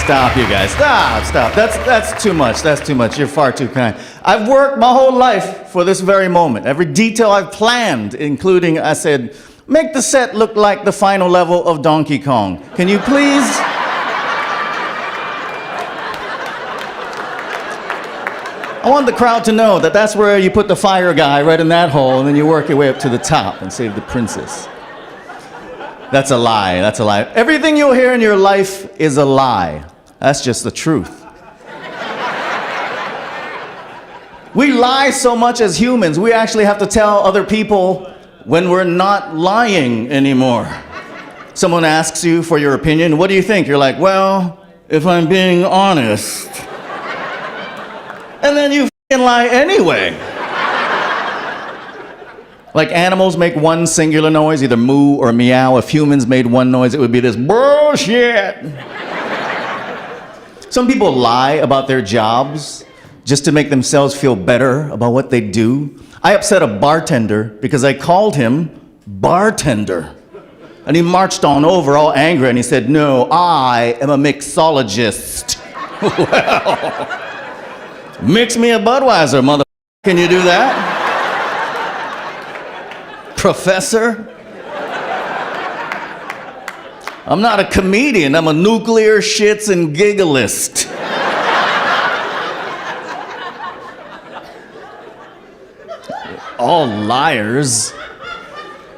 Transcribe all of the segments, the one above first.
Stop, you guys. Stop. That's too much. That's too much. You're far too kind. I've worked my whole life for this very moment. Every detail I've planned, including, I said, make the set look like the final level of Donkey Kong. Can you please? I want the crowd to know that that's where you put the fire guy, right in that hole, and then you work your way up to the top and save the princess. That's a lie. That's a lie. Everything you'll hear in your life is a lie. That's just the truth. We lie so much as humans, we actually have to tell other people when we're not lying anymore. Someone asks you for your opinion, what do you think? You're like, well, if I'm being honest. And then you f***ing lie anyway. Like animals make one singular noise, either moo or meow. If humans made one noise, it would be this bullshit. Some people lie about their jobs just to make themselves feel better about what they do. I upset a bartender because I called him bartender. And he marched on over all angry and he said, no, I am a mixologist. Well, mix me a Budweiser, mother. Can you do that? Professor? I'm not a comedian, I'm a nuclear shits and gigglist. All liars.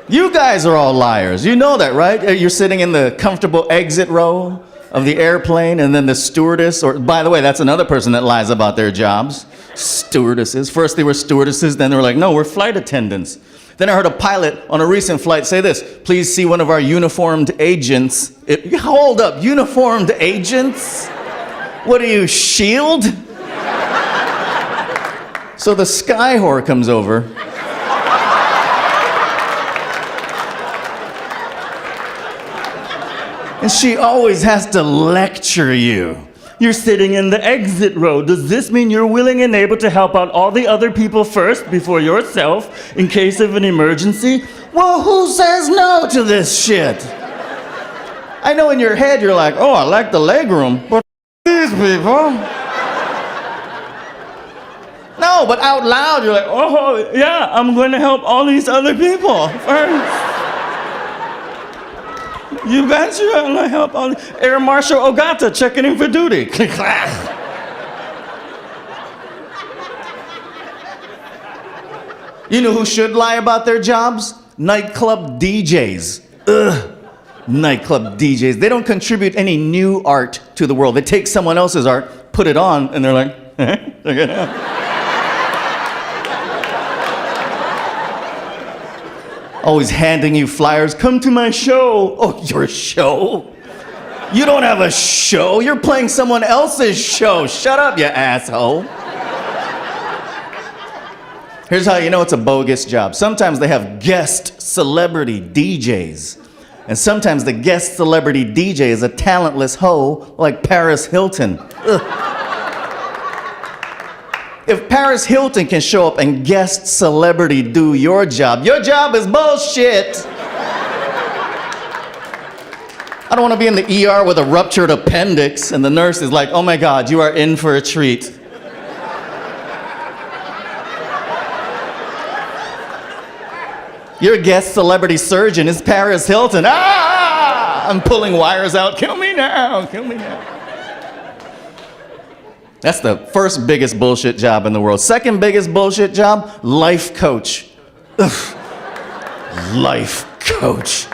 You guys are all liars. You know that, right? You're sitting in the comfortable exit row of the airplane, and then the stewardess, or by the way, that's another person that lies about their jobs. Stewardesses. First they were stewardesses, then they were like, no, we're flight attendants. Then I heard a pilot on a recent flight say this, please see one of our uniformed agents. Hold up, uniformed agents? What are you, S.H.I.E.L.D.? So the sky whore comes over. And she always has to lecture you. You're sitting in the exit row. Does this mean you're willing and able to help out all the other people first before yourself in case of an emergency? Well, who says no to this shit? I know in your head you're like, oh, I like the legroom, but these people. No, but out loud you're like, oh, yeah, I'm going to help all these other people first. You bet you I'm gonna help all Air Marshal Ogata checking in for duty. You know who should lie about their jobs? Nightclub DJs. Ugh. Nightclub DJs. They don't contribute any new art to the world. They take someone else's art, put it on, and they're like, check it out. Always handing you flyers. Come to my show. Oh, your show? You don't have a show. You're playing someone else's show. Shut up, you asshole. Here's how you know it's a bogus job. Sometimes they have guest celebrity DJs. And sometimes the guest celebrity DJ is a talentless hoe like Paris Hilton. Ugh. If Paris Hilton can show up and guest celebrity do your job is bullshit. I don't want to be in the ER with a ruptured appendix and the nurse is like, oh my God, you are in for a treat. Your guest celebrity surgeon is Paris Hilton. Ah! I'm pulling wires out. Kill me now, kill me now. That's the first biggest bullshit job in the world. Second biggest bullshit job, life coach. Ugh. Life coach.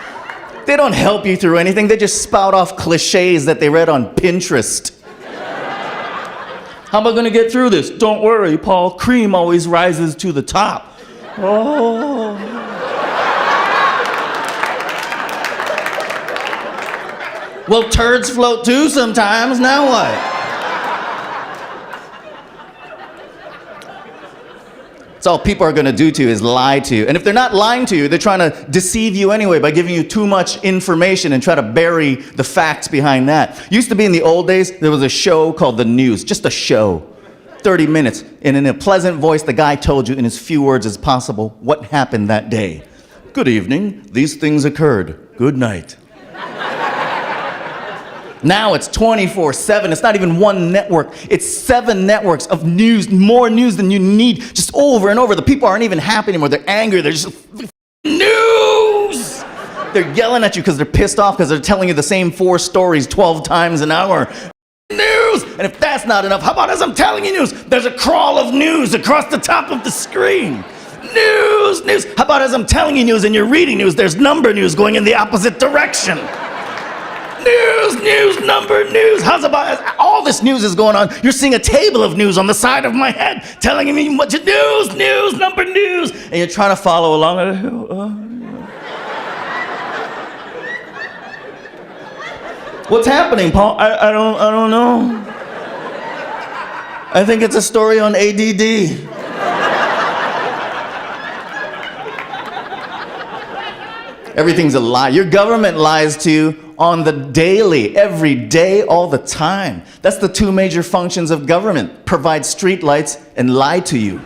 They don't help you through anything. They just spout off cliches that they read on Pinterest. How am I gonna get through this? Don't worry, Paul, cream always rises to the top. Oh. Well, turds float too sometimes, now what? That's all people are gonna do to you is lie to you. And if they're not lying to you, they're trying to deceive you anyway by giving you too much information and try to bury the facts behind that. Used to be in the old days, there was a show called The News, just a show. 30 minutes, and in a pleasant voice, the guy told you in as few words as possible what happened that day. Good evening, these things occurred. Good night. Now it's 24/7. It's not even one network. It's 7 networks of news, more news than you need, just over and over. The people aren't even happy anymore. They're angry. They're just news. They're yelling at you because they're pissed off because they're telling you the same 4 stories 12 times an hour. News! And if that's not enough, how about as I'm telling you news, there's a crawl of news across the top of the screen. News, news. How about as I'm telling you news and you're reading news, there's number news going in the opposite direction. News, news, number news. How's about as all this news is going on, you're seeing a table of news on the side of my head telling me what news, news, number news. And you're trying to follow along. What's happening, Paul? I don't know. I think it's a story on ADD. Everything's a lie. Your government lies to you on the daily, every day, all the time. That's the 2 major functions of government: provide street lights and lie to you.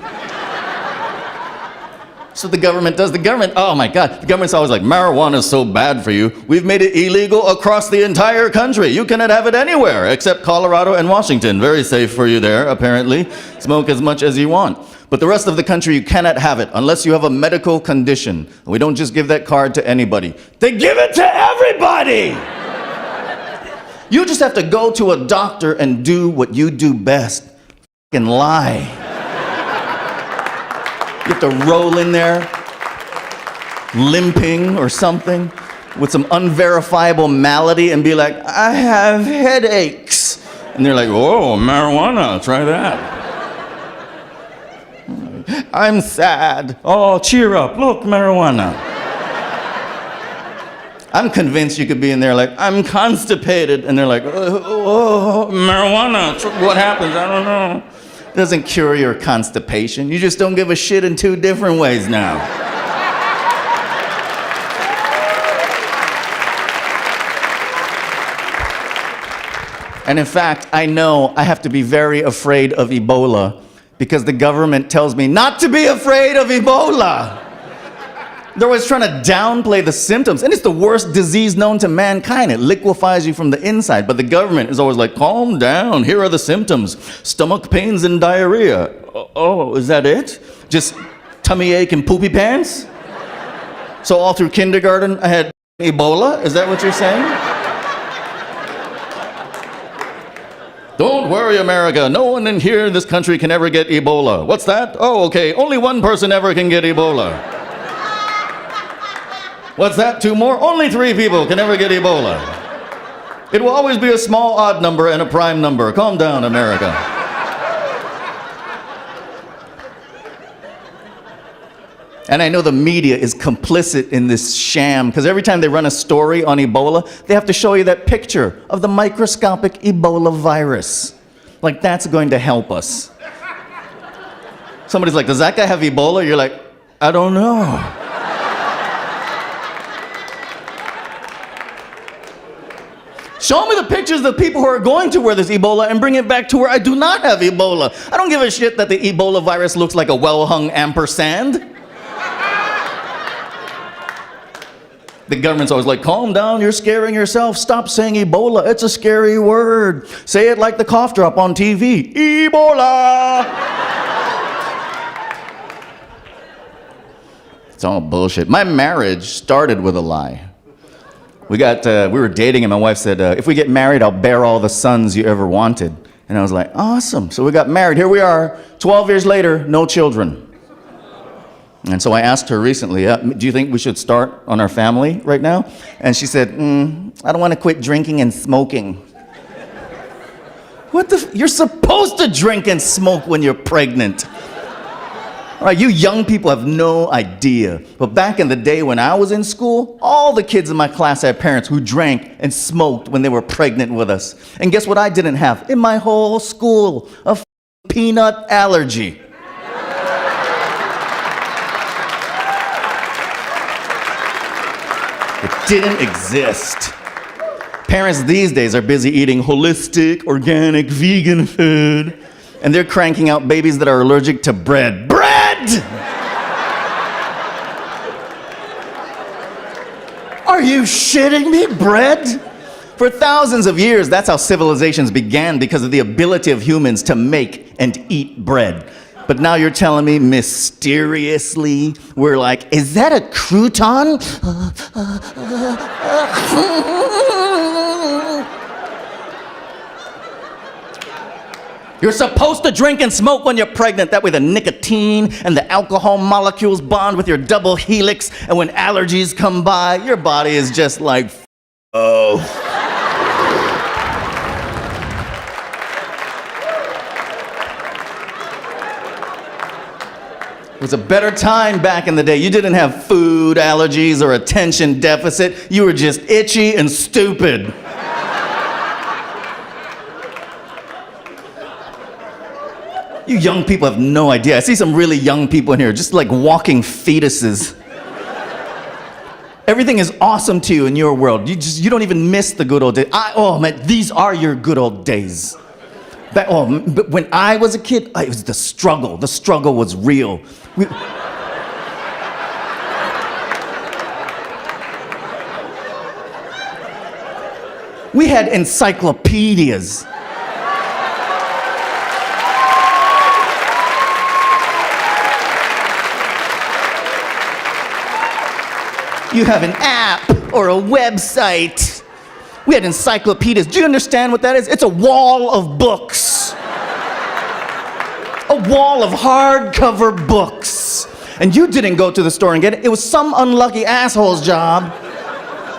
So the government does. The government, oh my God, the government's always like, marijuana is so bad for you. We've made it illegal across the entire country. You cannot have it anywhere except Colorado and Washington. Very safe for you there, apparently. Smoke as much as you want. But the rest of the country, you cannot have it unless you have a medical condition. We don't just give that card to anybody. They give it to everybody. You just have to go to a doctor and do what you do best. F***ing lie. You have to roll in there, limping or something, with some unverifiable malady and be like, I have headaches. And they're like, oh, marijuana, try that. I'm sad. Oh, cheer up, look, marijuana. I'm convinced you could be in there like, I'm constipated. And they're like, oh, marijuana, what happens? I don't know. It doesn't cure your constipation. You just don't give a shit in 2 different ways now. And in fact, I know I have to be very afraid of Ebola because the government tells me not to be afraid of Ebola. They're always trying to downplay the symptoms, and it's the worst disease known to mankind. It liquefies you from the inside, but the government is always like, calm down, here are the symptoms. Stomach pains and diarrhea. Oh, is that it? Just tummy ache and poopy pants? So all through kindergarten, I had Ebola? Is that what you're saying? Don't worry, America. No one in here in this country can ever get Ebola. What's that? Oh, okay. Only one person ever can get Ebola. What's that? 2 more? Only 3 people can ever get Ebola. It will always be a small odd number and a prime number. Calm down, America. And I know the media is complicit in this sham, because every time they run a story on Ebola, they have to show you that picture of the microscopic Ebola virus. Like, that's going to help us. Somebody's like, does that guy have Ebola? You're like, I don't know. Show me the pictures of the people who are going to where there's Ebola and bring it back to where I do not have Ebola. I don't give a shit that the Ebola virus looks like a well-hung ampersand. The government's always like, calm down, you're scaring yourself. Stop saying Ebola, it's a scary word. Say it like the cough drop on TV. Ebola! It's all bullshit. My marriage started with a lie. We were dating and my wife said, if we get married, I'll bear all the sons you ever wanted. And I was like, awesome. So we got married. Here we are, 12 years later, no children. And so I asked her recently, do you think we should start on our family right now? And she said, I don't want to quit drinking and smoking. What the you're supposed to drink and smoke when you're pregnant. All right, you young people have no idea. But back in the day when I was in school, all the kids in my class had parents who drank and smoked when they were pregnant with us. And guess what I didn't have? In my whole school, a peanut allergy. It didn't exist. Parents these days are busy eating holistic, organic, vegan food, and they're cranking out babies that are allergic to bread. Bread! Are you shitting me? Bread? For thousands of years, that's how civilizations began, because of the ability of humans to make and eat bread. But now you're telling me mysteriously we're like, is that a crouton? You're supposed to drink and smoke when you're pregnant. That way the nicotine and the alcohol molecules bond with your double helix, and when allergies come by, your body is just like, oh. It was a better time back in the day. You didn't have food allergies or attention deficit. You were just itchy and stupid. You young people have no idea. I see some really young people in here, just like walking fetuses. Everything is awesome to you in your world. You don't even miss the good old days. Oh man, these are your good old days. But when I was a kid, it was the struggle. The struggle was real. We had encyclopedias. You have an app or a website. We had encyclopedias. Do you understand what that is? It's a wall of books. A wall of hardcover books. And you didn't go to the store and get it. It was some unlucky asshole's job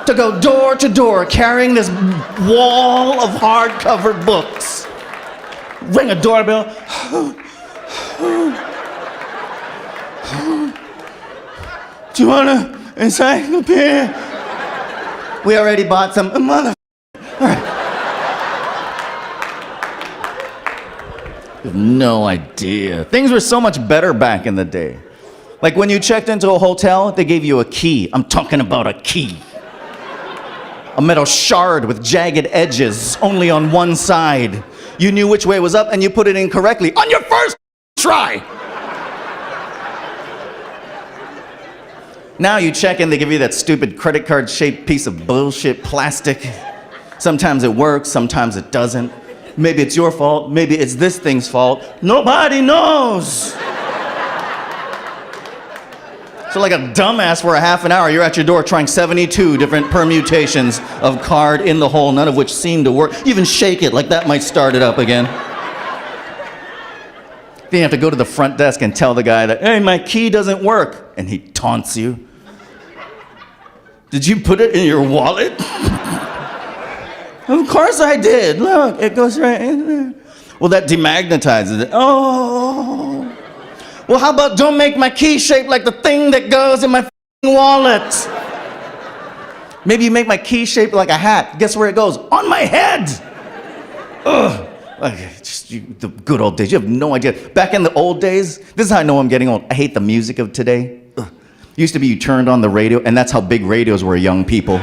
to go door to door carrying this wall of hardcover books. Ring a doorbell. Do you want an encyclopedia? We already bought some. Mother. All right. You have no idea. Things were so much better back in the day. Like when you checked into a hotel, they gave you a key. I'm talking about a key. A metal shard with jagged edges, only on one side. You knew which way was up and you put it in correctly on your first try. Now you check in, they give you that stupid credit card shaped piece of bullshit plastic. Sometimes it works, sometimes it doesn't. Maybe it's your fault, maybe it's this thing's fault. Nobody knows. So like a dumbass for a half an hour, you're at your door trying 72 different permutations of card in the hole, none of which seem to work. You even shake it like that might start it up again. Then you have to go to the front desk and tell the guy that, hey, my key doesn't work. And he taunts you. Did you put it in your wallet? Of course I did. Look, it goes right in there. Well, that demagnetizes it. Oh. Well, how about don't make my key shaped like the thing that goes in my wallet? Maybe you make my key shaped like a hat. Guess where it goes? On my head. Ugh. Okay, the good old days. You have no idea. Back in the old days, this is how I know I'm getting old. I hate the music of today. Ugh. Used to be you turned on the radio, and that's how big radios were, young people.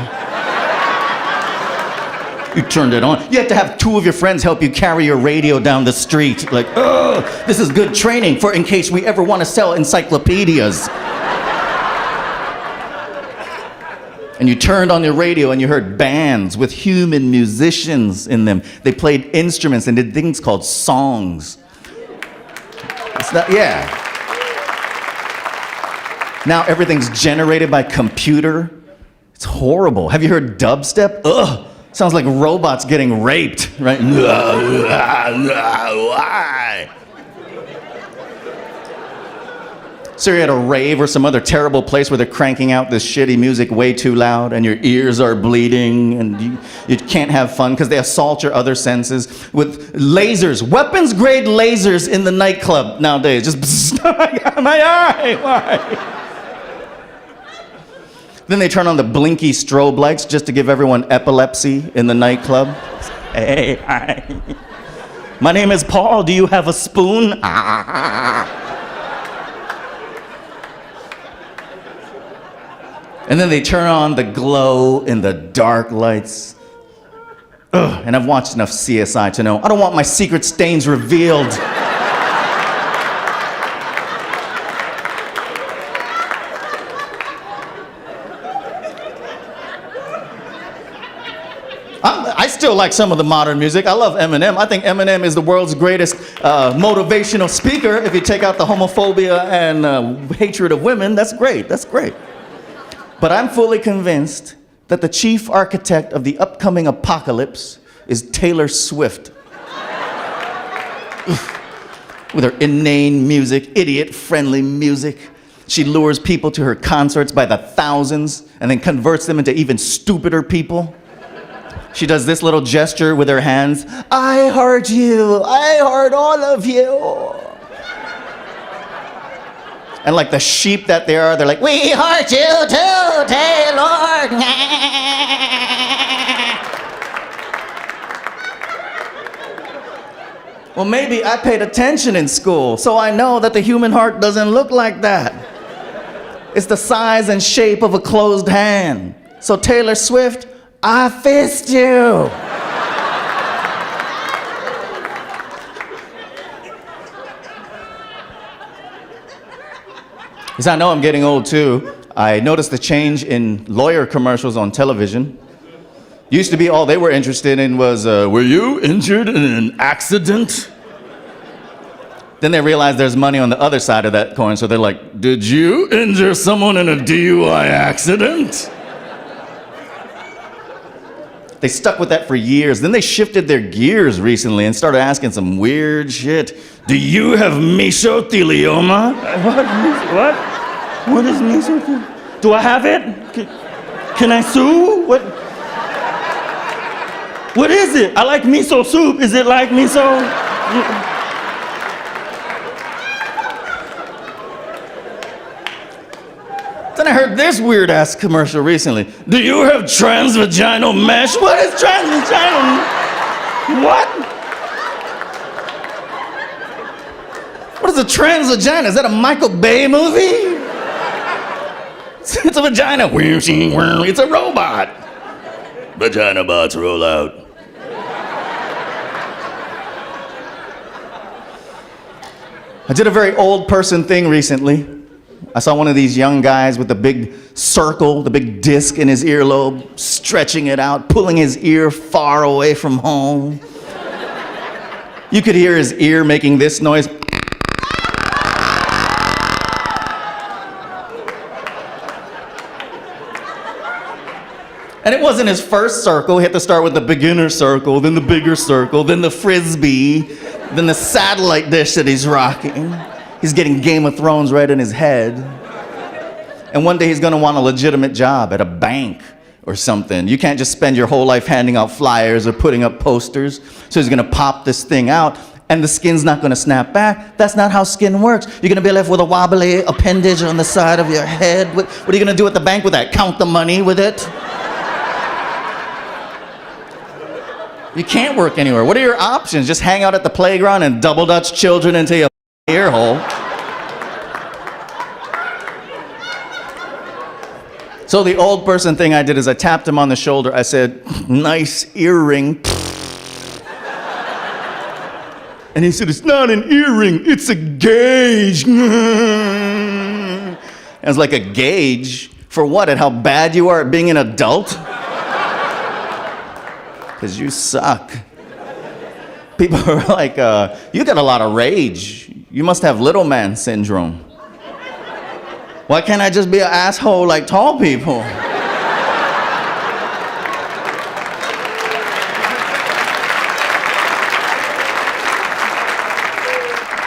You turned it on. You had to have two of your friends help you carry your radio down the street. Like, oh, this is good training for in case we ever want to sell encyclopedias. And you turned on your radio and you heard bands with human musicians in them. They played instruments and did things called songs. It's not, yeah. Now everything's generated by computer. It's horrible. Have you heard dubstep? Ugh. Sounds like robots getting raped, right? Why? So you're at a rave or some other terrible place where they're cranking out this shitty music way too loud and your ears are bleeding and you can't have fun because they assault your other senses with lasers, weapons-grade lasers in the nightclub nowadays. Just, oh my God, my eye, why? Then they turn on the blinky strobe lights just to give everyone epilepsy in the nightclub. Hey, hi. My name is Paul. Do you have a spoon? And then they turn on the glow in the dark lights. Ugh, and I've watched enough CSI to know I don't want my secret stains revealed. still like some of the modern music. I love Eminem. I think Eminem is the world's greatest motivational speaker. If you take out the homophobia and hatred of women, that's great. That's great. But I'm fully convinced that the chief architect of the upcoming apocalypse is Taylor Swift. With her inane music, idiot-friendly music. She lures people to her concerts by the thousands and then converts them into even stupider people. She does this little gesture with her hands. I heard you. I heard all of you. And like the sheep that they are, they're like, we heard you too, Taylor. Well, maybe I paid attention in school, so I know that the human heart doesn't look like that. It's the size and shape of a closed hand. So Taylor Swift, I fist you. Because I know I'm getting old too. I noticed the change in lawyer commercials on television. Used to be all they were interested in was, were you injured in an accident? Then they realized there's money on the other side of that coin, so they're like, did you injure someone in a DUI accident? They stuck with that for years. Then they shifted their gears recently and started asking some weird shit. Do you have mesothelioma? What? What is mesothelioma? Do I have it? Can I sue? What is it? I like miso soup. Is it like miso? Then I heard this weird ass commercial recently. Do you have transvaginal mesh? What is transvaginal? What? What is a transvagina? Is that a Michael Bay movie? It's a vagina. It's a robot. Vagina bots roll out. I did a very old person thing recently. I saw one of these young guys with the big circle, the big disc in his earlobe, stretching it out, pulling his ear far away from home. You could hear his ear making this noise. And it wasn't his first circle. He had to start with the beginner circle, then the bigger circle, then the frisbee, then the satellite dish that he's rocking. He's getting Game of Thrones right in his head. And one day he's gonna want a legitimate job at a bank or something. You can't just spend your whole life handing out flyers or putting up posters. So he's gonna pop this thing out and the skin's not gonna snap back. That's not how skin works. You're gonna be left with a wobbly appendage on the side of your head. What are you gonna do at the bank with that? Count the money with it? You can't work anywhere. What are your options? Just hang out at the playground and double dutch children into your ear hole. So the old person thing I did is I tapped him on the shoulder. I said, nice earring. And he said, it's not an earring, it's a gauge. And I was like, a gauge? For what? At how bad you are at being an adult? Because you suck. People are like, you got a lot of rage. You must have little man syndrome. Why can't I just be an asshole like tall people?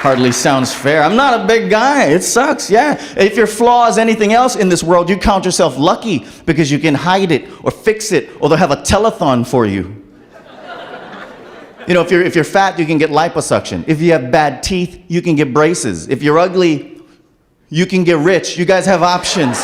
Hardly sounds fair. I'm not a big guy. It sucks, yeah. If your flaw is anything else in this world, you count yourself lucky because you can hide it or fix it, or they'll have a telethon for you. You know, if you're fat, you can get liposuction. If you have bad teeth, you can get braces. If you're ugly, you can get rich. You guys have options.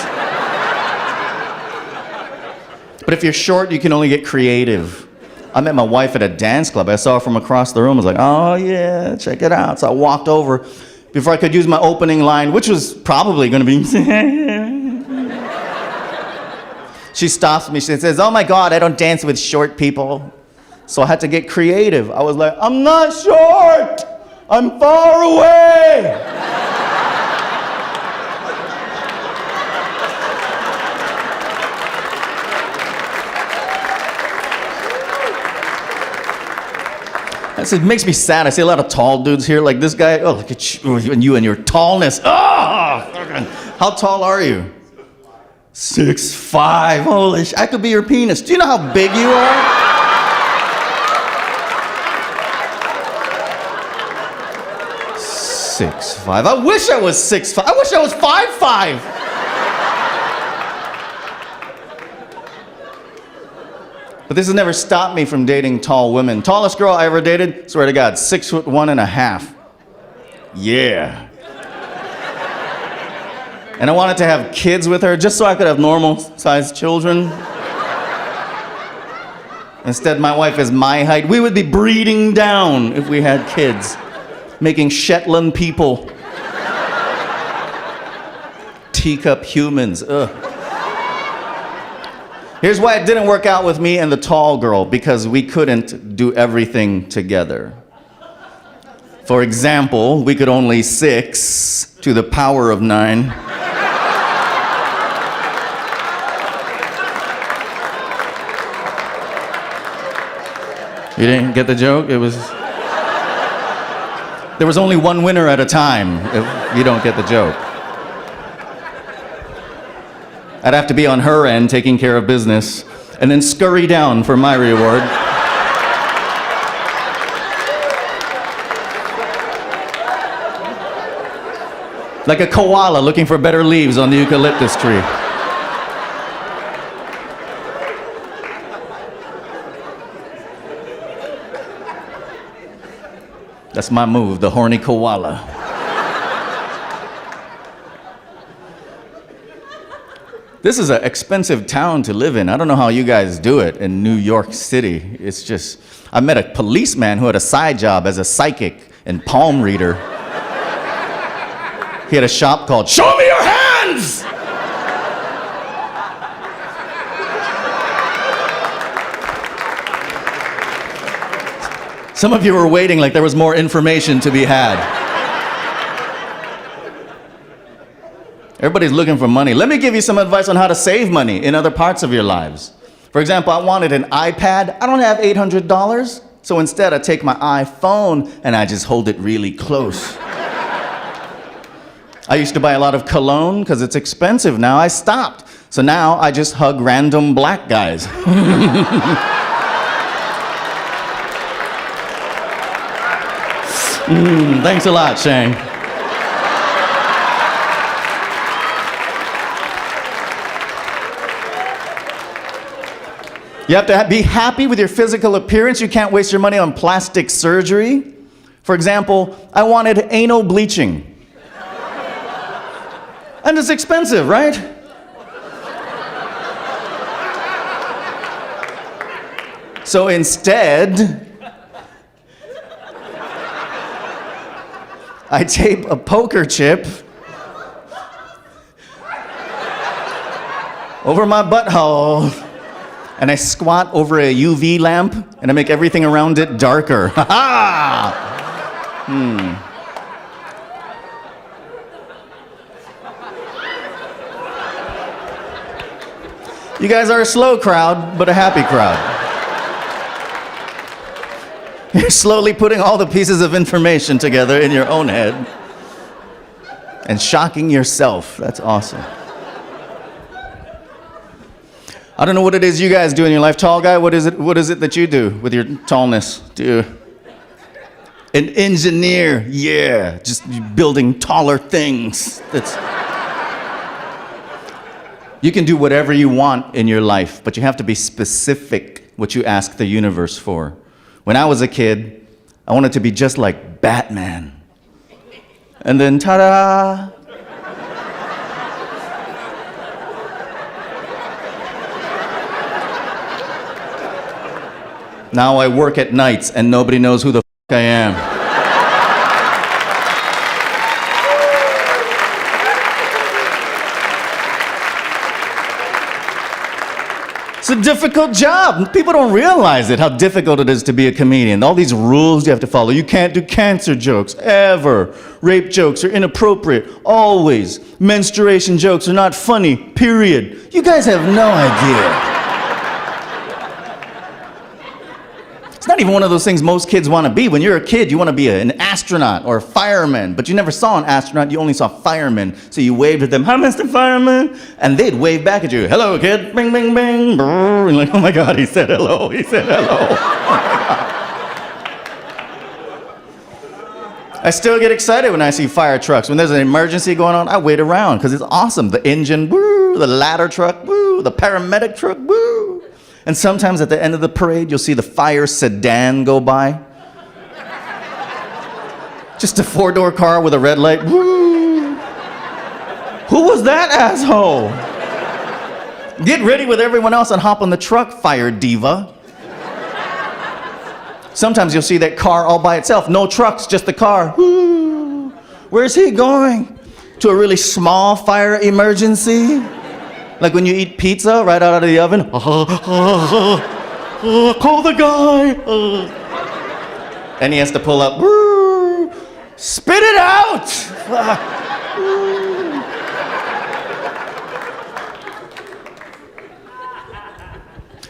But if you're short, you can only get creative. I met my wife at a dance club. I saw her from across the room. I was like, oh yeah, check it out. So I walked over before I could use my opening line, which was probably gonna be, she stops me. She says, oh my God, I don't dance with short people. So I had to get creative. I was like, I'm not short, I'm far away. It makes me sad. I see a lot of tall dudes here, like this guy. Oh, look at you and your tallness. Oh, how tall are you? 6'5". Holy sh! I could be your penis. Do you know how big you are? "6'5". I wish I was 6'5". I wish I was 5'5". But this has never stopped me from dating tall women. Tallest girl I ever dated, swear to God, 6'1.5". Yeah. And I wanted to have kids with her just so I could have normal-sized children. Instead, my wife is my height. We would be breeding down if we had kids, making Shetland people. Teacup humans. Ugh. Here's why it didn't work out with me and the tall girl, because we couldn't do everything together. For example, we could only 6 to the power of 9. You didn't get the joke? There was only one winner at a time if you don't get the joke. I'd have to be on her end taking care of business and then scurry down for my reward. Like a koala looking for better leaves on the eucalyptus tree. That's my move, the horny koala. This is an expensive town to live in. I don't know how you guys do it in New York City. It's just, I met a policeman who had a side job as a psychic and palm reader. He had a shop called Show Me Your Hands! Some of you were waiting like there was more information to be had. Everybody's looking for money. Let me give you some advice on how to save money in other parts of your lives. For example, I wanted an iPad. I don't have $800, so instead I take my iPhone and I just hold it really close. I used to buy a lot of cologne because it's expensive. Now I stopped. So now I just hug random black guys. Thanks a lot, Shane. You have to be happy with your physical appearance. You can't waste your money on plastic surgery. For example, I wanted anal bleaching. And it's expensive, right? So instead, I tape a poker chip over my butthole, and I squat over a UV lamp, and I make everything around it darker. Ha ha! You guys are a slow crowd, but a happy crowd. You're slowly putting all the pieces of information together in your own head and shocking yourself. That's awesome. I don't know what it is you guys do in your life. Tall guy, what is it that you do with your tallness? An engineer, yeah, just building taller things. You can do whatever you want in your life, but you have to be specific what you ask the universe for. When I was a kid, I wanted to be just like Batman. And then, ta-da! Now I work at nights and nobody knows who the f*** I am. It's a difficult job. People don't realize it, how difficult it is to be a comedian. All these rules you have to follow. You can't do cancer jokes, ever. Rape jokes are inappropriate, always. Menstruation jokes are not funny, period. You guys have no idea. It's not even one of those things most kids want to be. When you're a kid, you want to be an astronaut or a fireman, but you never saw an astronaut, you only saw firemen. So you waved at them, "Hi, Mr. Fireman," and they'd wave back at you, "Hello, kid," bing, bing, bing, brrr. And you're like, "Oh my God, he said hello, he said hello." I still get excited when I see fire trucks. When there's an emergency going on, I wait around because it's awesome. The engine, woo, the ladder truck, woo, the paramedic truck, woo. And sometimes at the end of the parade, you'll see the fire sedan go by. Just a 4-door car with a red light. Woo! Who was that asshole? Get ready with everyone else and hop on the truck, fire diva. Sometimes you'll see that car all by itself. No trucks, just the car. Woo! Where's he going? To a really small fire emergency? Like when you eat pizza right out of the oven. Call the guy. And he has to pull up. Spit it out.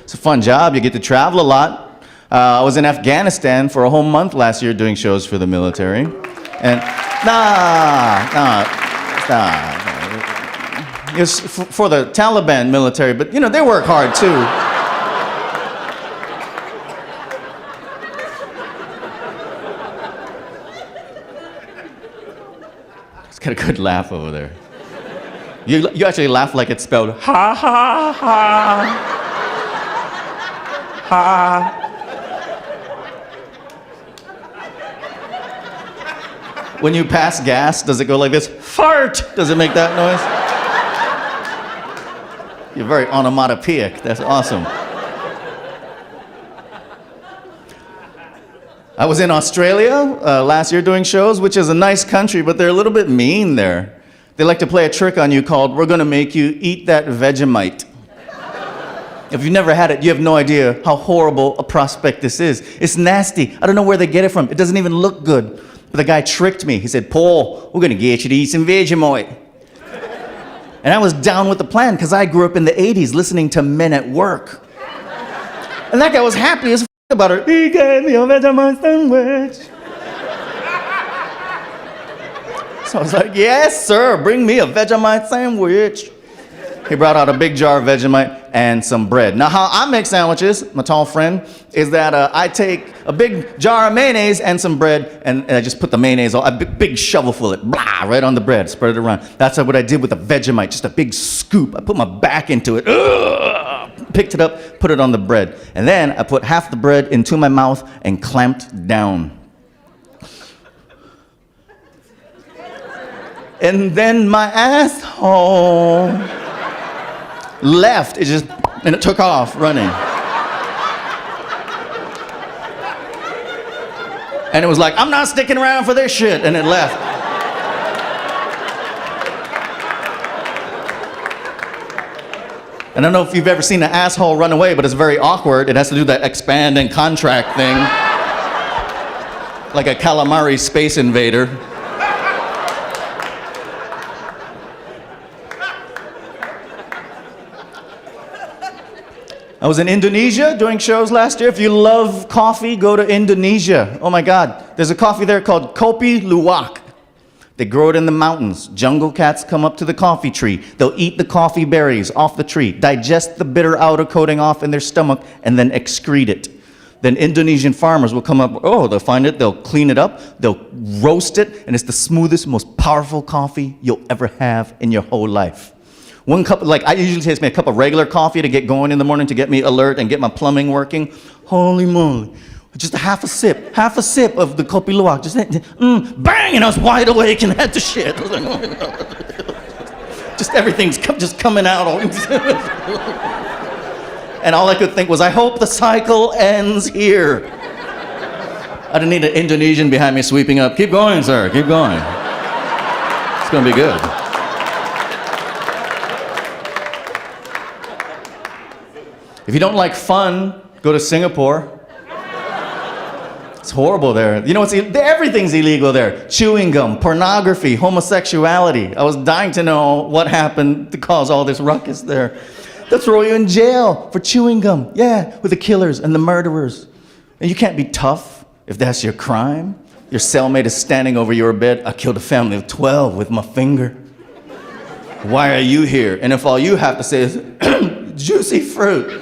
It's a fun job. You get to travel a lot. I was in Afghanistan for a whole month last year doing shows for the military. And it was for the Taliban military, but you know, they work hard too. It's got a good laugh over there. You actually laugh like it's spelled ha ha ha ha. When you pass gas, does it go like this? Fart! Does it make that noise? You're very onomatopoeic. That's awesome. I was in Australia last year doing shows, which is a nice country, but they're a little bit mean there. They like to play a trick on you called, "We're gonna make you eat that Vegemite." If you've never had it, you have no idea how horrible a prospect this is. It's nasty. I don't know where they get it from. It doesn't even look good. But the guy tricked me. He said, "Paul, we're gonna get you to eat some Vegemite." And I was down with the plan because I grew up in the 80s listening to Men at Work. And that guy was happy as about it. He gave me a Vegemite sandwich. So I was like, "Yes, sir, bring me a Vegemite sandwich." He brought out a big jar of Vegemite and some bread. Now, how I make sandwiches, my tall friend, is that I take a big jar of mayonnaise and some bread, and I just put the mayonnaise, a big shovelful of it, blah, right on the bread, spread it around. That's what I did with the Vegemite, just a big scoop. I put my back into it, picked it up, put it on the bread. And then I put half the bread into my mouth and clamped down. And then my asshole left, and it took off running. And it was like, "I'm not sticking around for this shit," and it left. And I don't know if you've ever seen an asshole run away, but it's very awkward. It has to do that expand and contract thing. Like a calamari space invader. I was in Indonesia doing shows last year. If you love coffee, go to Indonesia. Oh my God. There's a coffee there called Kopi Luwak. They grow it in the mountains. Jungle cats come up to the coffee tree. They'll eat the coffee berries off the tree, digest the bitter outer coating off in their stomach, and then excrete it. Then Indonesian farmers will come up, they'll find it, they'll clean it up, they'll roast it, and it's the smoothest, most powerful coffee you'll ever have in your whole life. One cup, like I usually takes me a cup of regular coffee to get going in the morning to get me alert and get my plumbing working. Holy moly. Just a half a sip of the Kopi Luwak. Just bang, and I was wide awake and had to shit. I was like, oh, just everything's just coming out. And all I could think was, I hope the cycle ends here. I didn't need an Indonesian behind me sweeping up. Keep going, sir, keep going. It's gonna be good. If you don't like fun, go to Singapore. It's horrible there. You know, everything's illegal there. Chewing gum, pornography, homosexuality. I was dying to know what happened to cause all this ruckus there. They'll throw you in jail for chewing gum. Yeah, with the killers and the murderers. And you can't be tough if that's your crime. Your cellmate is standing over your bed. I killed a family of 12 with my finger. Why are you here? And if all you have to say is, juicy fruit,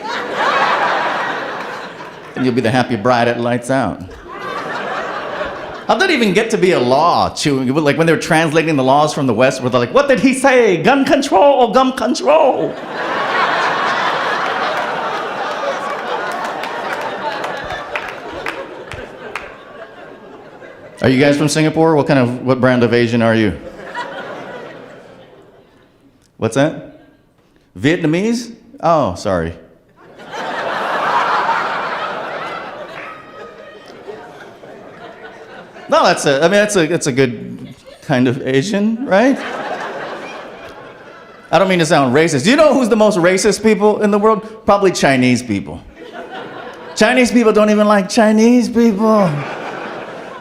then you'll be the happy bride at lights out. How'd that even get to be a law? Like when they were translating the laws from the West, where they're like, what did he say? Gun control or gum control? Are you guys from Singapore? What brand of Asian are you? What's that? Vietnamese? Oh, sorry. No, that's a good kind of Asian, right? I don't mean to sound racist. Do you know who's the most racist people in the world? Probably Chinese people. Chinese people don't even like Chinese people.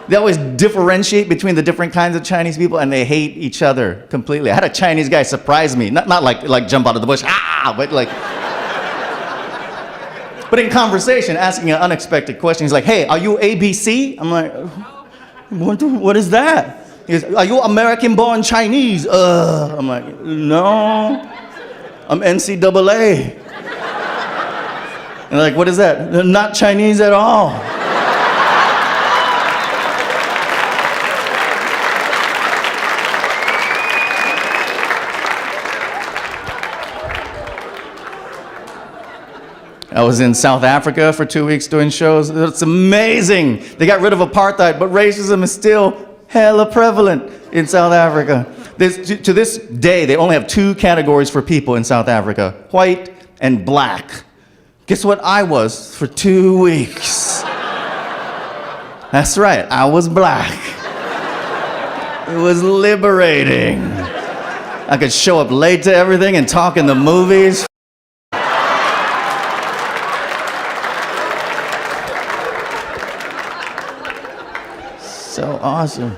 They always differentiate between the different kinds of Chinese people, and they hate each other completely. I had a Chinese guy surprise me, not like jump out of the bush, but in conversation, asking an unexpected question. He's like, hey, are you ABC? I'm like, what is that? He goes, are you American-born Chinese? I'm like, no, I'm NCAA. And they're like, what is that? They're not Chinese at all. I was in South Africa for 2 weeks doing shows. It's amazing. They got rid of apartheid, but racism is still hella prevalent in South Africa. To this day, they only have 2 categories for people in South Africa, white and black. Guess what I was for 2 weeks? That's right, I was black. It was liberating. I could show up late to everything and talk in the movies. So awesome.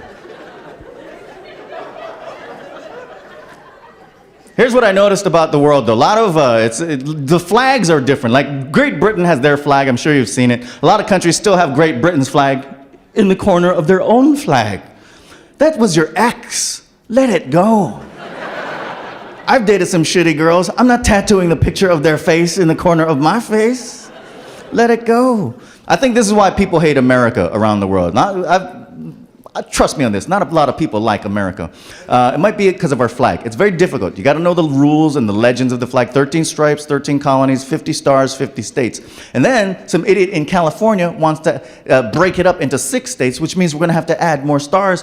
Here's what I noticed about the world, though. A lot of the flags are different. Like Great Britain has their flag. I'm sure you've seen it. A lot of countries still have Great Britain's flag in the corner of their own flag. That was your ex. Let it go. I've dated some shitty girls. I'm not tattooing the picture of their face in the corner of my face. Let it go. I think this is why people hate America around the world. Trust me on this, not a lot of people like America. It might be because of our flag. It's very difficult. You got to know the rules and the legends of the flag. 13 stripes, 13 colonies, 50 stars, 50 states. And then some idiot in California wants to break it up into 6 states, which means we're going to have to add more stars,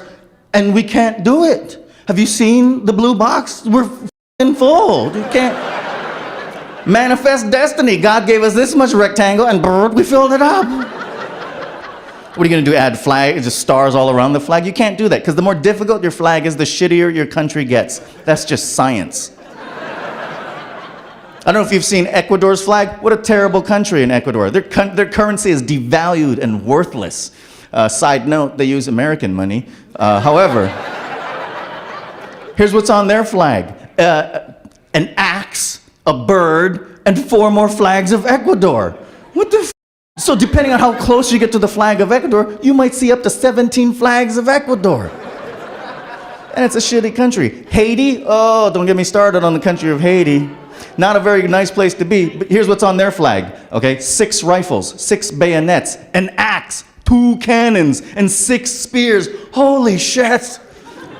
and we can't do it. Have you seen the blue box? We're f***ing full. You can't manifest destiny. God gave us this much rectangle, and we filled it up. What are you going to do, add flag, just stars all around the flag? You can't do that, because the more difficult your flag is, the shittier your country gets. That's just science. I don't know if you've seen Ecuador's flag. What a terrible country in Ecuador. Their currency is devalued and worthless. Side note, they use American money. However, here's what's on their flag. An axe, a bird, and 4 more flags of Ecuador. What the f***? So depending on how close you get to the flag of Ecuador, you might see up to 17 flags of Ecuador. And it's a shitty country. Haiti? Oh, don't get me started on the country of Haiti. Not a very nice place to be, but here's what's on their flag, okay? 6 rifles, 6 bayonets, an axe, 2 cannons, and 6 spears. Holy shit!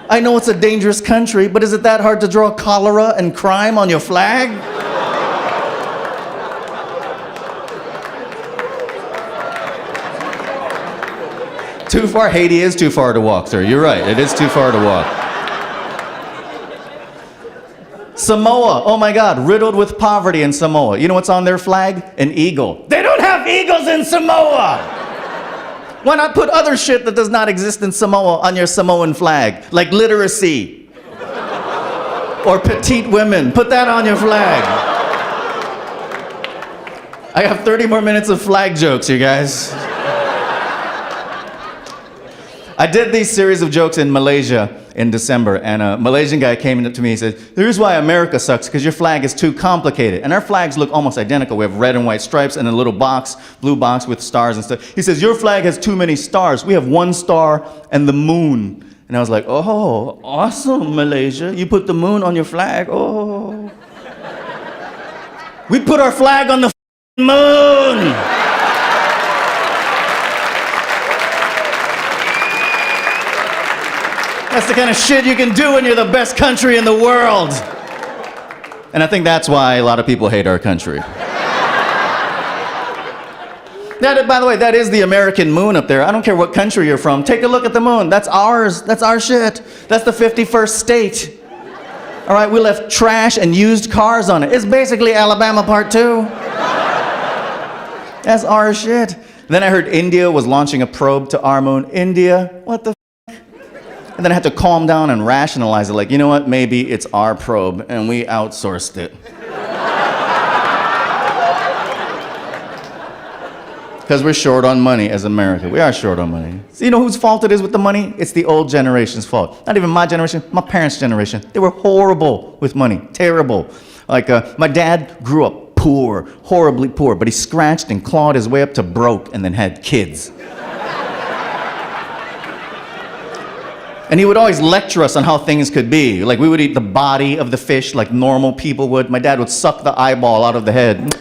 I know it's a dangerous country, but is it that hard to draw cholera and crime on your flag? Too far? Haiti is too far to walk, sir. You're right. It is too far to walk. Samoa. Oh my God. Riddled with poverty in Samoa. You know what's on their flag? An eagle. They don't have eagles in Samoa. Why not put other shit that does not exist in Samoa on your Samoan flag? Like literacy. Or petite women. Put that on your flag. I have 30 more minutes of flag jokes, you guys. I did these series of jokes in Malaysia in December, and a Malaysian guy came up to me and said, here's why America sucks, because your flag is too complicated. And our flags look almost identical. We have red and white stripes and a little box, blue box with stars and stuff. He says, your flag has too many stars. We have one star and the moon. And I was like, oh, awesome, Malaysia. You put the moon on your flag. Oh. We put our flag on the moon. That's the kind of shit you can do when you're the best country in the world. And I think that's why a lot of people hate our country. That, by the way, that is the American moon up there. I don't care what country you're from. Take a look at the moon. That's ours. That's our shit. That's the 51st state. All right, we left trash and used cars on it. It's basically Alabama Part 2. That's our shit. Then I heard India was launching a probe to our moon. India, what the f***? And then I had to calm down and rationalize it. Like, you know what? Maybe it's our probe, and we outsourced it. Because we're short on money as America. We are short on money. So you know whose fault it is with the money? It's the old generation's fault. Not even my generation, my parents' generation. They were horrible with money, terrible. Like my dad grew up poor, horribly poor, but he scratched and clawed his way up to broke and then had kids. And he would always lecture us on how things could be. Like we would eat the body of the fish like normal people would. My dad would suck the eyeball out of the head.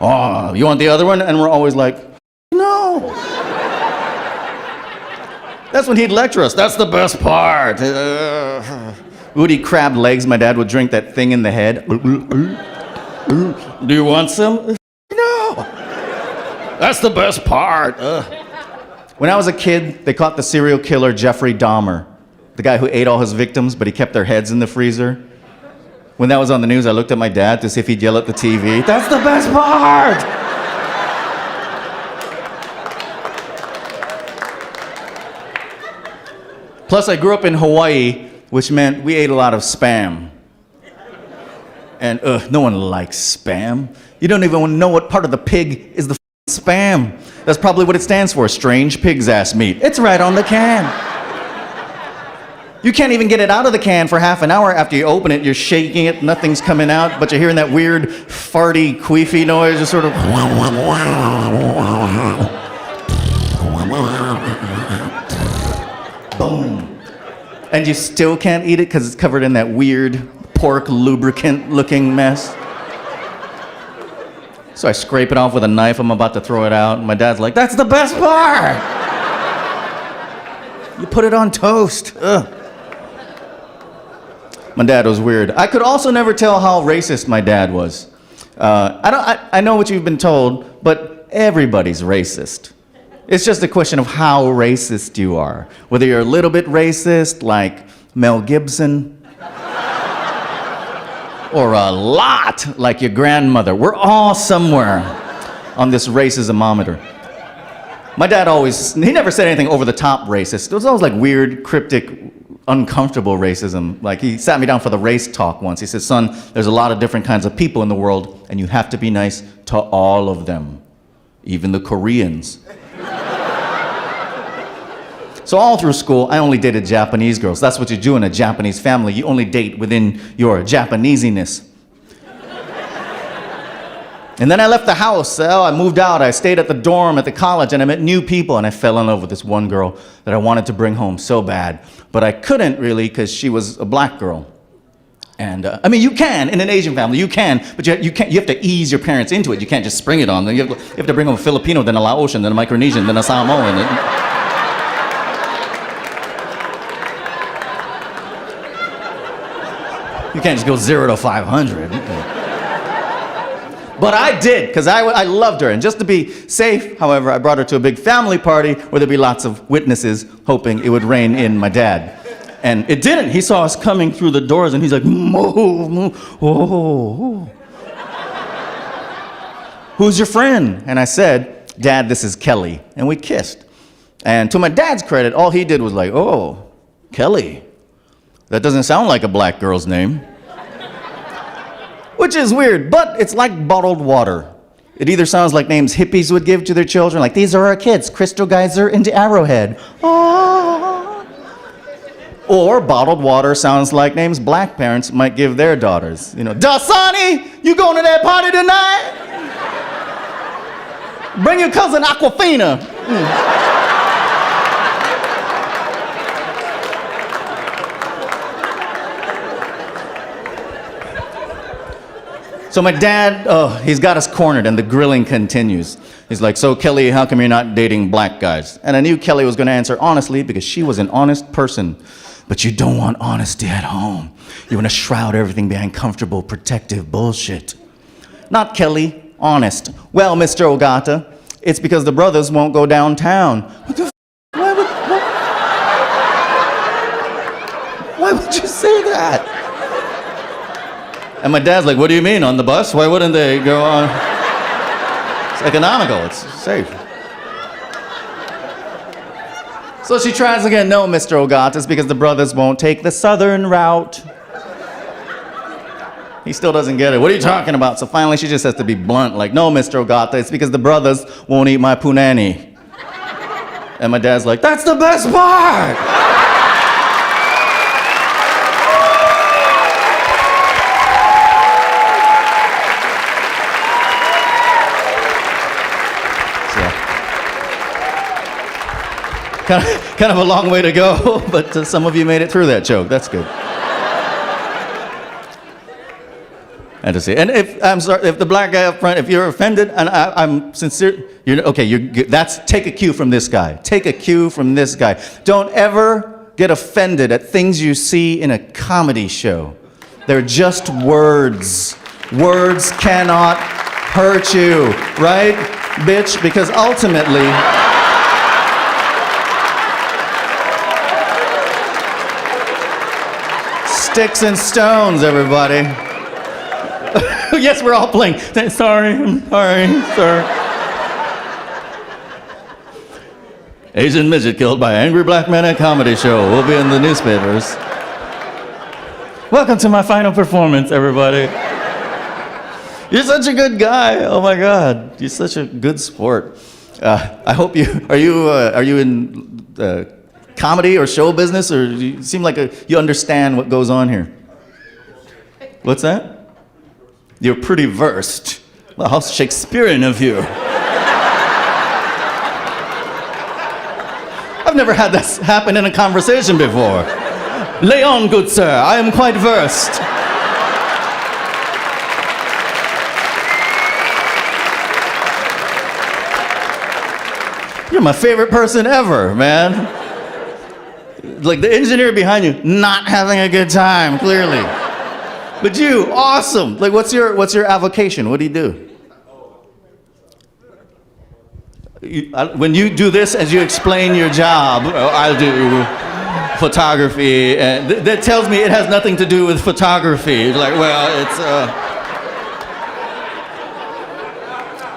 Oh, you want the other one? And we're always like, no. That's when he'd lecture us. That's the best part. We would eat crab legs. My dad would drink that thing in the head. Do you want some? No. That's the best part. When I was a kid, they caught the serial killer Jeffrey Dahmer, the guy who ate all his victims, but he kept their heads in the freezer. When that was on the news, I looked at my dad to see if he'd yell at the TV, that's the best part! Plus, I grew up in Hawaii, which meant we ate a lot of Spam. And no one likes Spam. You don't even know what part of the pig is the Spam. That's probably what it stands for, strange pig's ass meat. It's right on the can. You can't even get it out of the can for half an hour. After you open it, you're shaking it, nothing's coming out, but you're hearing that weird farty, queefy noise, just sort of... Boom. And you still can't eat it because it's covered in that weird pork lubricant-looking mess. So I scrape it off with a knife, I'm about to throw it out, and my dad's like, that's the best part! You put it on toast. Ugh. My dad was weird. I could also never tell how racist my dad was. I know what you've been told, but everybody's racist. It's just a question of how racist you are. Whether you're a little bit racist, like Mel Gibson, or a lot, like your grandmother. We're all somewhere on this racismometer. My dad he never said anything over the top racist. It was always like weird, cryptic, uncomfortable racism. Like he sat me down for the race talk once. He said, son, there's a lot of different kinds of people in the world, and you have to be nice to all of them, even the Koreans. So all through school, I only dated Japanese girls. That's what you do in a Japanese family. You only date within your Japanesiness. And then I left the house. I moved out. I stayed at the dorm at the college, and I met new people, and I fell in love with this one girl that I wanted to bring home so bad. But I couldn't really because she was a black girl. And I mean, you can, in an Asian family, you can, but you have to ease your parents into it. You can't just spring it on them. You have to bring home a Filipino, then a Laotian, then a Micronesian, then a Samoan. You can't just go 0 to 500. But I did, because I loved her. And just to be safe, however, I brought her to a big family party where there'd be lots of witnesses, hoping it would rein in my dad. And it didn't. He saw us coming through the doors, and he's like, move, move, oh. Who's your friend? And I said, Dad, this is Kelly. And we kissed. And to my dad's credit, all he did was like, oh, Kelly. That doesn't sound like a black girl's name. Which is weird, but it's like bottled water. It either sounds like names hippies would give to their children, like, these are our kids, Crystal Geyser and Arrowhead. Ah. Or bottled water sounds like names black parents might give their daughters. You know, Dasani, you going to that party tonight? Bring your cousin Aquafina. So my dad, he's got us cornered and the grilling continues. He's like, so Kelly, how come you're not dating black guys? And I knew Kelly was gonna answer honestly because she was an honest person. But you don't want honesty at home. You wanna shroud everything behind comfortable, protective bullshit. Not Kelly, honest. Well, Mr. Ogata, it's because the brothers won't go downtown. What the why would you say that? And my dad's like, what do you mean, on the bus? Why wouldn't they go on? It's economical, it's safe. So she tries again, no, Mr. Ogata, it's because the brothers won't take the southern route. He still doesn't get it. What are you talking about? So finally she just has to be blunt, like, no, Mr. Ogata, it's because the brothers won't eat my punani. And my dad's like, that's the best part! Kind of a long way to go, but some of you made it through that joke. That's good. And to see, and if the black guy up front, if you're offended, and I'm sincere, take a cue from this guy. Take a cue from this guy. Don't ever get offended at things you see in a comedy show. They're just words. Words cannot hurt you, right, bitch? Because ultimately, sticks and stones, everybody. Yes, we're all playing. Sorry, I'm sorry, sir. Asian midget killed by angry black man at comedy show. We'll be in the newspapers. Welcome to my final performance, everybody. You're such a good guy. Oh my God, you're such a good sport. I hope are you in comedy or show business, or you seem like you understand what goes on here? What's that? You're pretty versed. Well, how Shakespearean of you. I've never had this happen in a conversation before. Lay on, good sir, I am quite versed. You're my favorite person ever, man. Like the engineer behind you, not having a good time, clearly. But you, awesome. Like, what's your avocation? What do you do? When you do this as you explain your job, I do photography, and that tells me it has nothing to do with photography. It's like, well, it's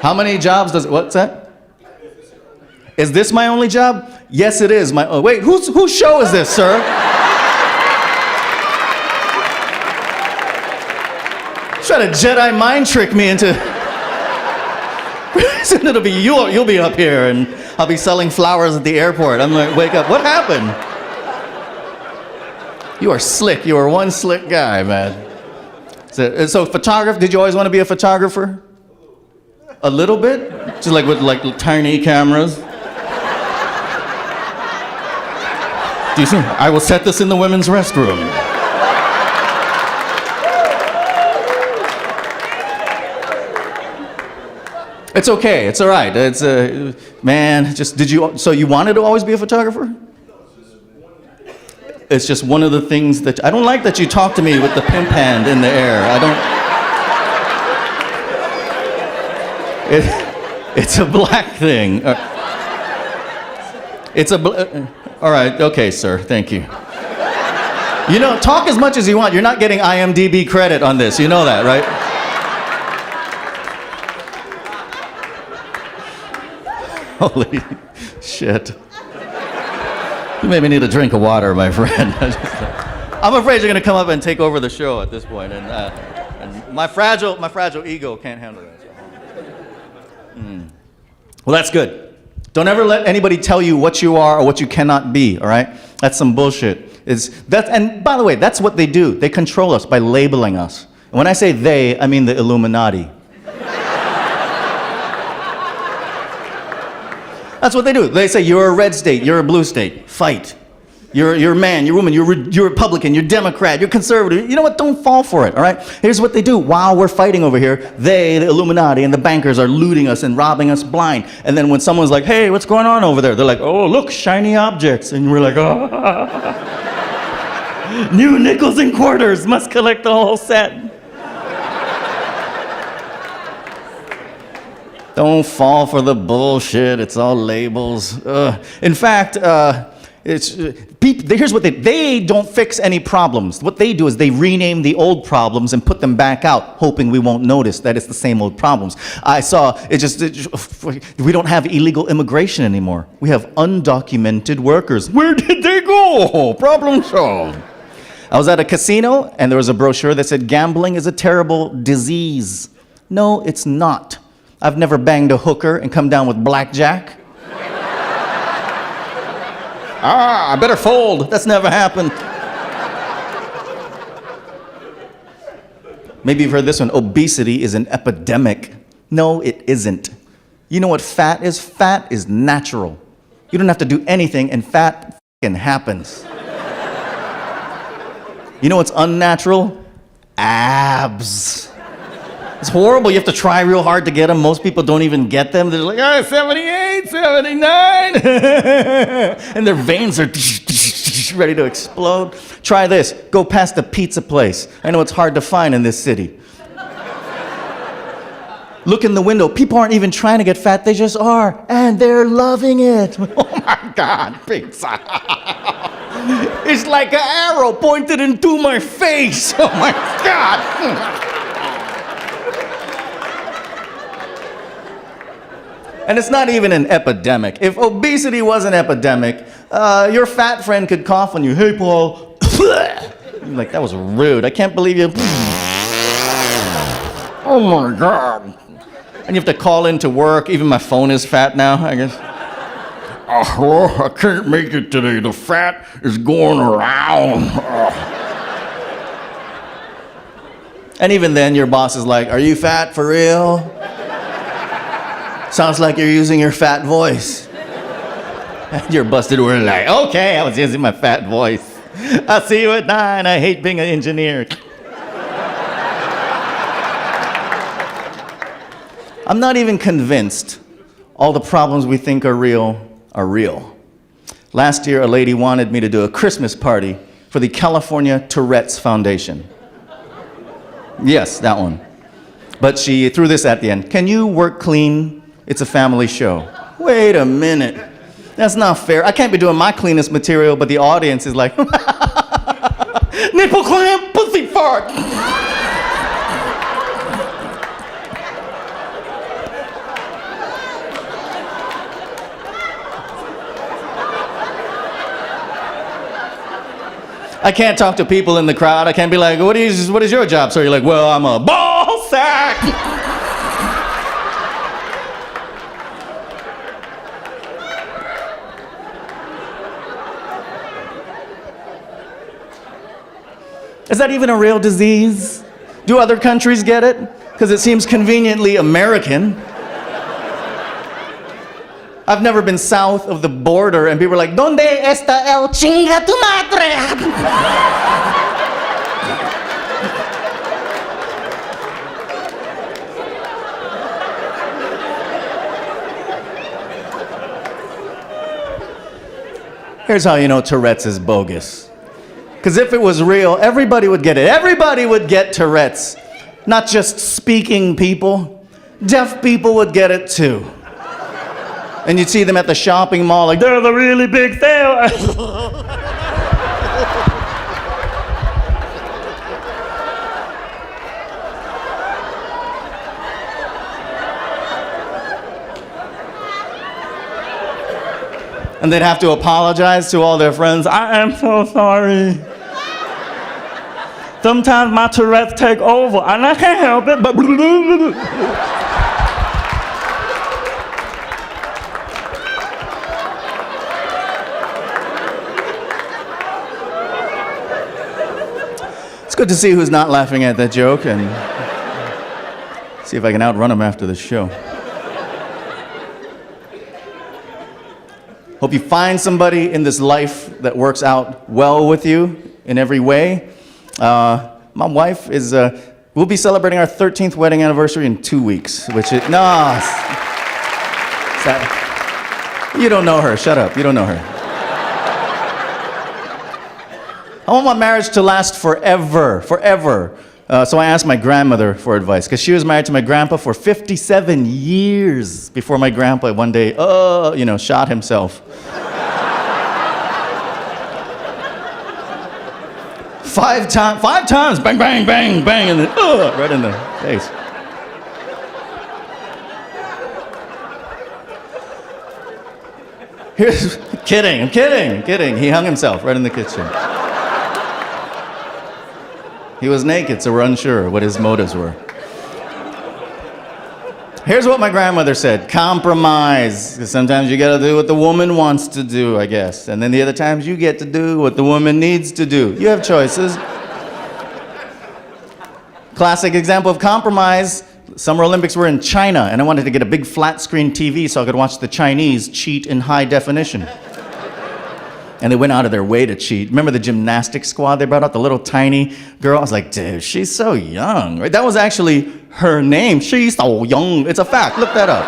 How many jobs what's that? Is this my only job? Yes, it is. Wait, whose show is this, sir? Try to Jedi mind trick me into. It'll be you'll be up here, and I'll be selling flowers at the airport. I'm like, wake up! What happened? You are slick. You are one slick guy, man. So photographer. Did you always want to be a photographer? A little bit, just like with tiny cameras. Do you see? I will set this in the women's restroom. It's okay. It's all right. It's man. So you wanted to always be a photographer? It's just one of the things that I don't like that you talk to me with the pimp hand in the air. I don't. It's a black thing. All right, okay, sir, thank you. You know, talk as much as you want. You're not getting IMDb credit on this. You know that, right? Holy shit. You made me need a drink of water, my friend. I'm afraid you're going to come up and take over the show at this point, and my fragile ego can't handle that. Well, that's good. Don't ever let anybody tell you what you are or what you cannot be, all right? That's some bullshit. And by the way, that's what they do. They control us by labeling us. And when I say they, I mean the Illuminati. That's what they do. They say, you're a red state, you're a blue state, fight. You're a man, you're a woman, you're Republican, you're Democrat, you're conservative. You know what? Don't fall for it, all right? Here's what they do. While we're fighting over here, they, the Illuminati and the bankers, are looting us and robbing us blind. And then when someone's like, hey, what's going on over there? They're like, oh, look, shiny objects. And we're like, oh. New nickels and quarters, must collect the whole set. Don't fall for the bullshit. It's all labels. In fact, here's what they don't fix any problems. What they do is they rename the old problems and put them back out, hoping we won't notice that it's the same old problems. We don't have illegal immigration anymore. We have undocumented workers. Where did they go? Problem solved. I was at a casino and there was a brochure that said gambling is a terrible disease. No, it's not. I've never banged a hooker and come down with blackjack. I better fold. That's never happened. Maybe you've heard this one. Obesity is an epidemic. No, it isn't. You know what fat is? Fat is natural. You don't have to do anything, and fat f***ing happens. You know what's unnatural? Abs. It's horrible. You have to try real hard to get them. Most people don't even get them. They're like, 78, 79. And their veins are ready to explode. Try this. Go past the pizza place. I know it's hard to find in this city. Look in the window. People aren't even trying to get fat. They just are. And they're loving it. Oh my God, pizza. It's like an arrow pointed into my face. Oh my God. And it's not even an epidemic. If obesity was an epidemic, your fat friend could cough on you. Hey, Paul. You're like, that was rude. I can't believe you. Oh my God. And you have to call into work. Even my phone is fat now, I guess. Hello, I can't make it today. The fat is going around. And even then, your boss is like, are you fat for real? Sounds like you're using your fat voice. And you're busted. We're like, okay, I was using my fat voice. I'll see you at 9. I hate being an engineer. I'm not even convinced all the problems we think are real are real. Last year, a lady wanted me to do a Christmas party for the California Tourette's Foundation. Yes, that one. But she threw this at the end. Can you work clean? It's a family show. Wait a minute. That's not fair. I can't be doing my cleanest material, but the audience is like, nipple clamp, pussy fart. I can't talk to people in the crowd. I can't be like, what is your job? So you're like, well, I'm a ball sack. Is that even a real disease? Do other countries get it? Because it seems conveniently American. I've never been south of the border and people are like, ¿Dónde está el chinga tu madre? Here's how you know Tourette's is bogus. Because if it was real, everybody would get it. Everybody would get Tourette's. Not just speaking people. Deaf people would get it too. And you'd see them at the shopping mall like, they're the really big sale. And they'd have to apologize to all their friends. I am so sorry. Sometimes my Tourette's take over and I can't help it, but... It's good to see who's not laughing at that joke and see if I can outrun him after the show. Hope you find somebody in this life that works out well with you in every way. My wife is, we'll be celebrating our 13th wedding anniversary in 2 weeks, which is, no. You don't know her, shut up, you don't know her. I want my marriage to last forever, forever. So I asked my grandmother for advice, because she was married to my grandpa for 57 years before my grandpa one day, shot himself. 5 times, bang, bang, bang, bang, and then, right in the face. I'm kidding. He hung himself right in the kitchen. He was naked, so we're unsure what his motives were. Here's what my grandmother said: compromise. Because sometimes you gotta do what the woman wants to do, I guess. And then the other times you get to do what the woman needs to do. You have choices. Classic example of compromise. Summer Olympics were in China, and I wanted to get a big flat screen TV so I could watch the Chinese cheat in high definition. And they went out of their way to cheat. Remember the gymnastics squad they brought out, the little tiny girl? I was like, dude, she's so young. Right? That was actually her name. She's so young. It's a fact. Look that up.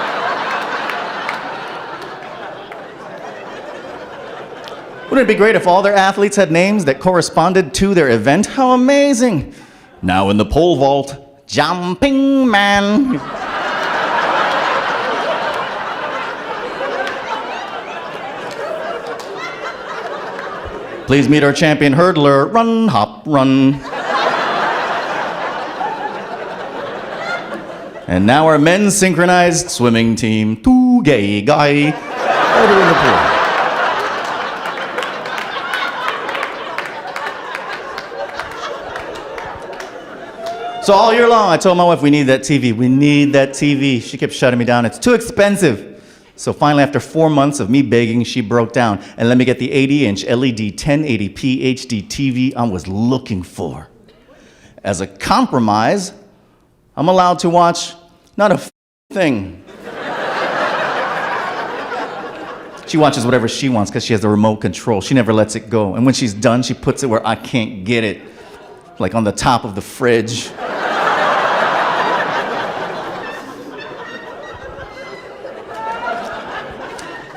Wouldn't it be great if all their athletes had names that corresponded to their event? How amazing. Now in the pole vault, jumping man. Please meet our champion hurdler, run, hop, run. And now our men's synchronized swimming team, 2 gay guy, over in the pool. So all year long, I told my wife, we need that TV. We need that TV. She kept shutting me down. It's too expensive. So finally, after 4 months of me begging, she broke down and let me get the 80-inch LED 1080p HD TV I was looking for. As a compromise, I'm allowed to watch not a thing. She watches whatever she wants because she has the remote control. She never lets it go. And when she's done, she puts it where I can't get it, like on the top of the fridge.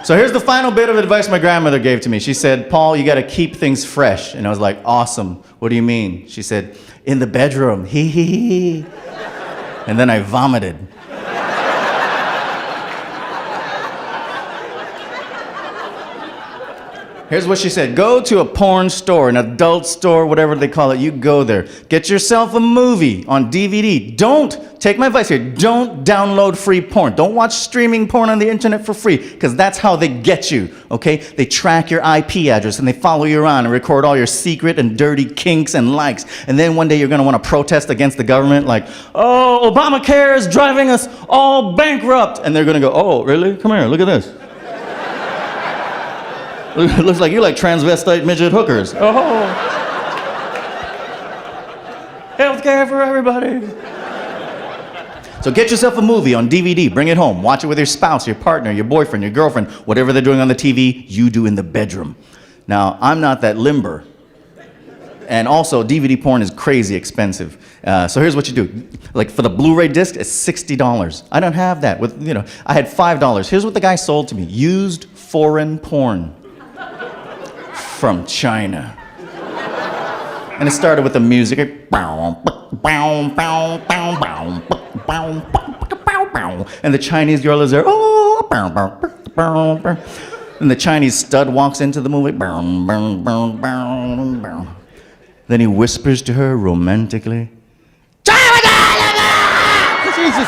So here's the final bit of advice my grandmother gave to me. She said, Paul, you gotta keep things fresh. And I was like, awesome. What do you mean? She said, in the bedroom, hee hee hee. And then I vomited. Here's what she said: go to a porn store, an adult store, whatever they call it, you go there. Get yourself a movie on DVD. Don't, take my advice here, don't download free porn. Don't watch streaming porn on the internet for free, because that's how they get you, okay? They track your IP address and they follow you around and record all your secret and dirty kinks and likes. And then one day you're gonna wanna protest against the government like, oh, Obamacare is driving us all bankrupt. And they're gonna go, oh, really? Come here, look at this. It looks like you like transvestite midget hookers. Oh. Healthcare for everybody. So get yourself a movie on DVD, bring it home, watch it with your spouse, your partner, your boyfriend, your girlfriend, whatever they're doing on the TV, you do in the bedroom. Now, I'm not that limber. And also, DVD porn is crazy expensive. So here's what you do. Like for the Blu-ray disc, it's $60. I don't have that. I had $5. Here's what the guy sold to me: used foreign porn. From China. And it started with the music. And the Chinese girl is there. And the Chinese stud walks into the movie. Then he whispers to her romantically. Jesus.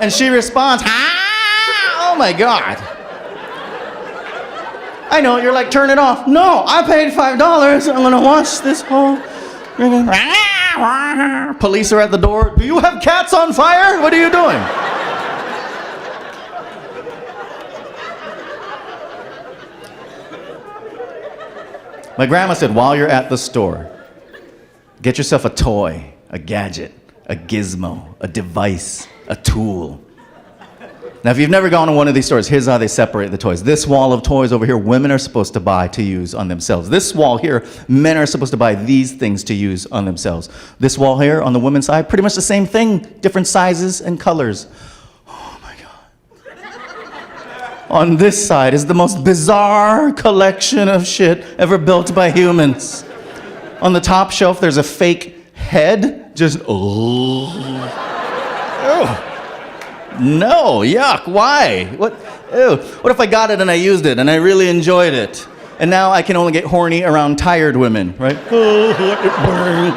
And she responds, ah! Oh my God. I know, you're like, turn it off. No, I paid $5. I'm gonna watch this whole... Police are at the door. Do you have cats on fire? What are you doing? My grandma said, while you're at the store, get yourself a toy, a gadget, a gizmo, a device, a tool. Now, if you've never gone to one of these stores, here's how they separate the toys. This wall of toys over here, women are supposed to buy to use on themselves. This wall here, men are supposed to buy these things to use on themselves. This wall here, on the women's side, pretty much the same thing, different sizes and colors. Oh my God. On this side is the most bizarre collection of shit ever built by humans. On the top shelf, there's a fake head, just, oh. No, yuck, why? What? Ew. What if I got it and I used it and I really enjoyed it? And now I can only get horny around tired women, right? Oh, let it burn.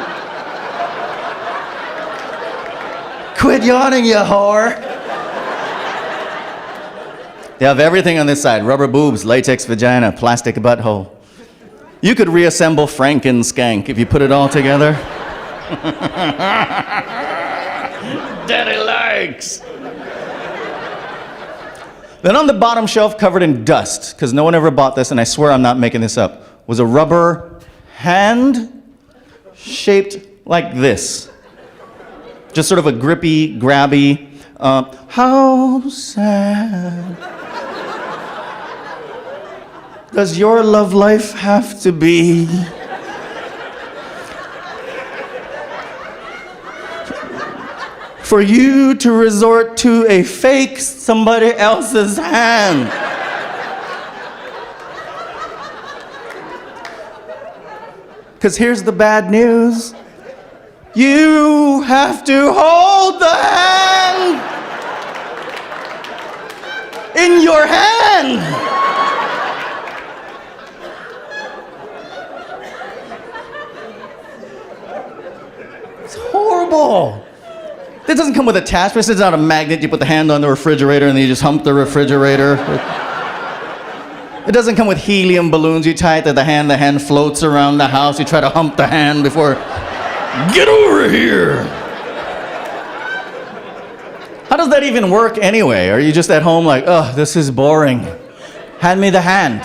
Quit yawning, you whore. They have everything on this side. Rubber boobs, latex vagina, plastic butthole. You could reassemble Frankenskank if you put it all together. Daddy likes. Then on the bottom shelf, covered in dust, because no one ever bought this, and I swear I'm not making this up, was a rubber hand shaped like this. Just sort of a grippy, grabby, how sad does your love life have to be? For you to resort to a fake somebody else's hand. Because here's the bad news. You have to hold the hand in your hand. It's horrible. It doesn't come with attachments. It's not a magnet. You put the hand on the refrigerator and then you just hump the refrigerator. It doesn't come with helium balloons. You tie it to the hand floats around the house. You try to hump the hand before. Get over here. How does that even work anyway? Are you just at home like, oh, this is boring. Hand me the hand.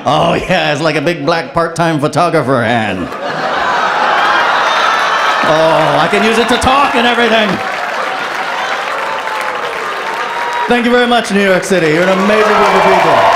Oh yeah, it's like a big black part-time photographer hand. Oh, I can use it to talk and everything. Thank you very much, New York City. You're an amazing group of people.